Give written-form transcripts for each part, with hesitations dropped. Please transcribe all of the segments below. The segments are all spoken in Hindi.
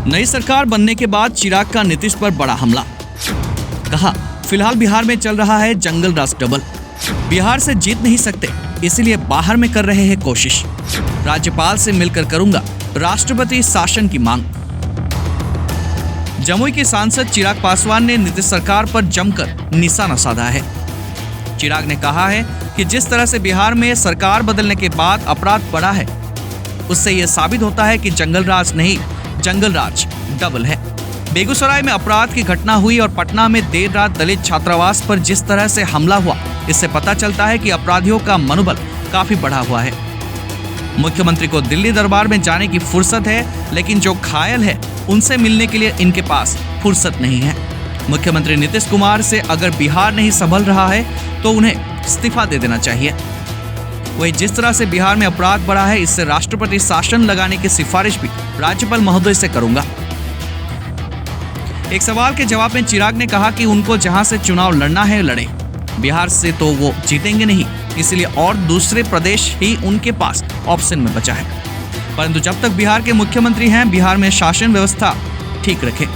नई सरकार बनने के बाद चिराग का नीतीश पर बड़ा हमला। कहा, फिलहाल बिहार में चल रहा है जंगल राज डबल। बिहार से जीत नहीं सकते, इसीलिए बाहर में कर रहे हैं कोशिश। राज्यपाल से मिलकर करूंगा राष्ट्रपति शासन की मांग। जमुई के सांसद चिराग पासवान ने नीतीश सरकार पर जमकर निशाना साधा है। चिराग ने कहा है कि जिस तरह से बिहार में सरकार बदलने के बाद अपराध बढ़ा है, उससे यह साबित होता है कि जंगल राज नहीं, जंगल राज डबल है। बेगूसराय में अपराध की घटना हुई और पटना में देर रात दलित छात्रावास पर जिस तरह से हमला हुआ, इससे पता चलता है कि अपराधियों का मनोबल काफी बढ़ा हुआ है। मुख्यमंत्री को दिल्ली दरबार में जाने की फुर्सत है, लेकिन जो घायल है उनसे मिलने के लिए इनके पास फुर्सत नहीं है। मुख्यमंत्री नीतीश कुमार से अगर बिहार नहीं संभल रहा है तो उन्हें इस्तीफा दे देना चाहिए। वही जिस तरह से बिहार में अपराध बढ़ा है, इससे राष्ट्रपति शासन लगाने की सिफारिश भी राज्यपाल महोदय से करूंगा। एक सवाल के जवाब में चिराग ने कहा कि उनको जहां से चुनाव लड़ना है लड़े, बिहार से तो वो जीतेंगे नहीं, इसलिए और दूसरे प्रदेश ही उनके पास ऑप्शन में बचा है। परंतु जब तक बिहार के मुख्यमंत्री हैं, बिहार में शासन व्यवस्था ठीक रखें।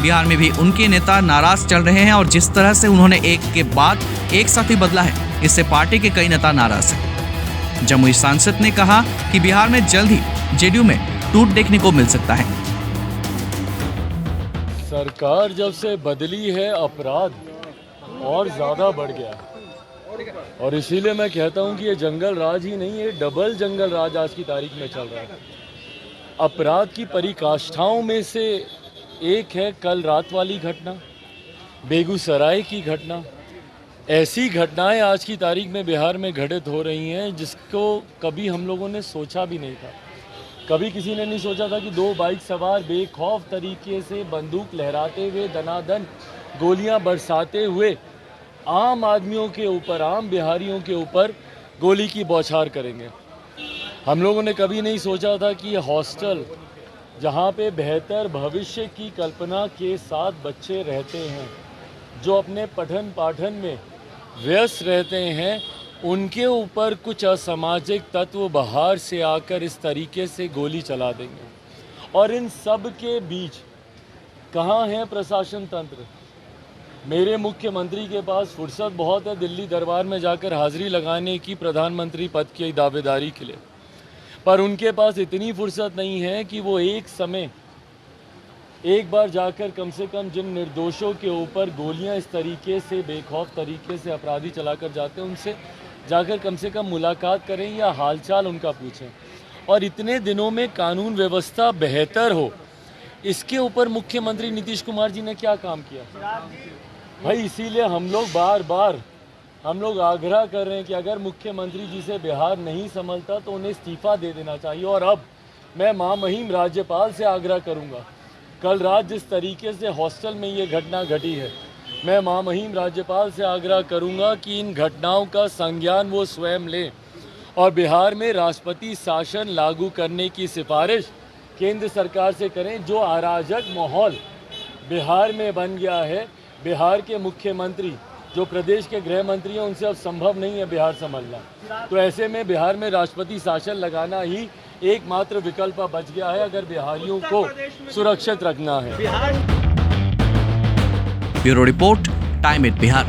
बिहार में भी उनके नेता नाराज चल रहे हैं और जिस तरह से उन्होंने एक के बाद एक साथी बदला है, इससे पार्टी के कई नेता नाराज हैं। जमुई सांसद ने कहा कि बिहार में जल्द ही जेडीयू में टूट देखने को मिल सकता है। सरकार जब से बदली है, अपराध और ज़्यादा बढ़ गया और इसीलिए मैं कहता हूं कि ये जंगल राज ही नहीं, ये डबल जंगल राज आज की तारीख में चल रहा है। अपराध की पराकाष्ठाओं में से एक है कल रात वाली घटना, बेगूसराय की घटना। ऐसी घटनाएं आज की तारीख में बिहार में घटित हो रही हैं जिसको कभी हम लोगों ने सोचा भी नहीं था। कभी किसी ने नहीं सोचा था कि दो बाइक सवार बेखौफ तरीके से बंदूक लहराते हुए दनादन गोलियां बरसाते हुए आम आदमियों के ऊपर, आम बिहारियों के ऊपर गोली की बौछार करेंगे। हम लोगों ने कभी नहीं सोचा था कि ये हॉस्टल, जहाँ पे बेहतर भविष्य की कल्पना के साथ बच्चे रहते हैं, जो अपने पठन पाठन में व्यस्त रहते हैं, उनके ऊपर कुछ असामाजिक तत्व बाहर से आकर इस तरीके से गोली चला देंगे। और इन सब के बीच कहाँ है प्रशासन तंत्र? मेरे मुख्यमंत्री के पास फुर्सत बहुत है दिल्ली दरबार में जाकर हाजिरी लगाने की प्रधानमंत्री पद की दावेदारी के लिए, पर उनके पास इतनी फुर्सत नहीं है कि वो एक समय एक बार जाकर कम से कम जिन निर्दोषों के ऊपर गोलियां इस तरीके से बेखौफ तरीके से अपराधी चलाकर जाते हैं, उनसे जाकर कम से कम मुलाकात करें या हालचाल उनका पूछें। और इतने दिनों में कानून व्यवस्था बेहतर हो, इसके ऊपर मुख्यमंत्री नीतीश कुमार जी ने क्या काम किया भाई? इसीलिए हम लोग बार बार आग्रह कर रहे हैं कि अगर मुख्यमंत्री जी से बिहार नहीं संभलता तो उन्हें इस्तीफा दे देना चाहिए। और अब मैं महामहिम राज्यपाल से आग्रह करूंगा, कल रात जिस तरीके से हॉस्टल में ये घटना घटी है, मैं महामहिम राज्यपाल से आग्रह करूंगा कि इन घटनाओं का संज्ञान वो स्वयं लें और बिहार में राष्ट्रपति शासन लागू करने की सिफारिश केंद्र सरकार से करें। जो अराजक माहौल बिहार में बन गया है, बिहार के मुख्यमंत्री जो प्रदेश के गृह मंत्री हैं, उनसे अब संभव नहीं है बिहार संभलना। तो ऐसे में बिहार में राष्ट्रपति शासन लगाना ही एकमात्र विकल्प बच गया है अगर बिहारियों को सुरक्षित रखना है। Bureau report, time at Bihar.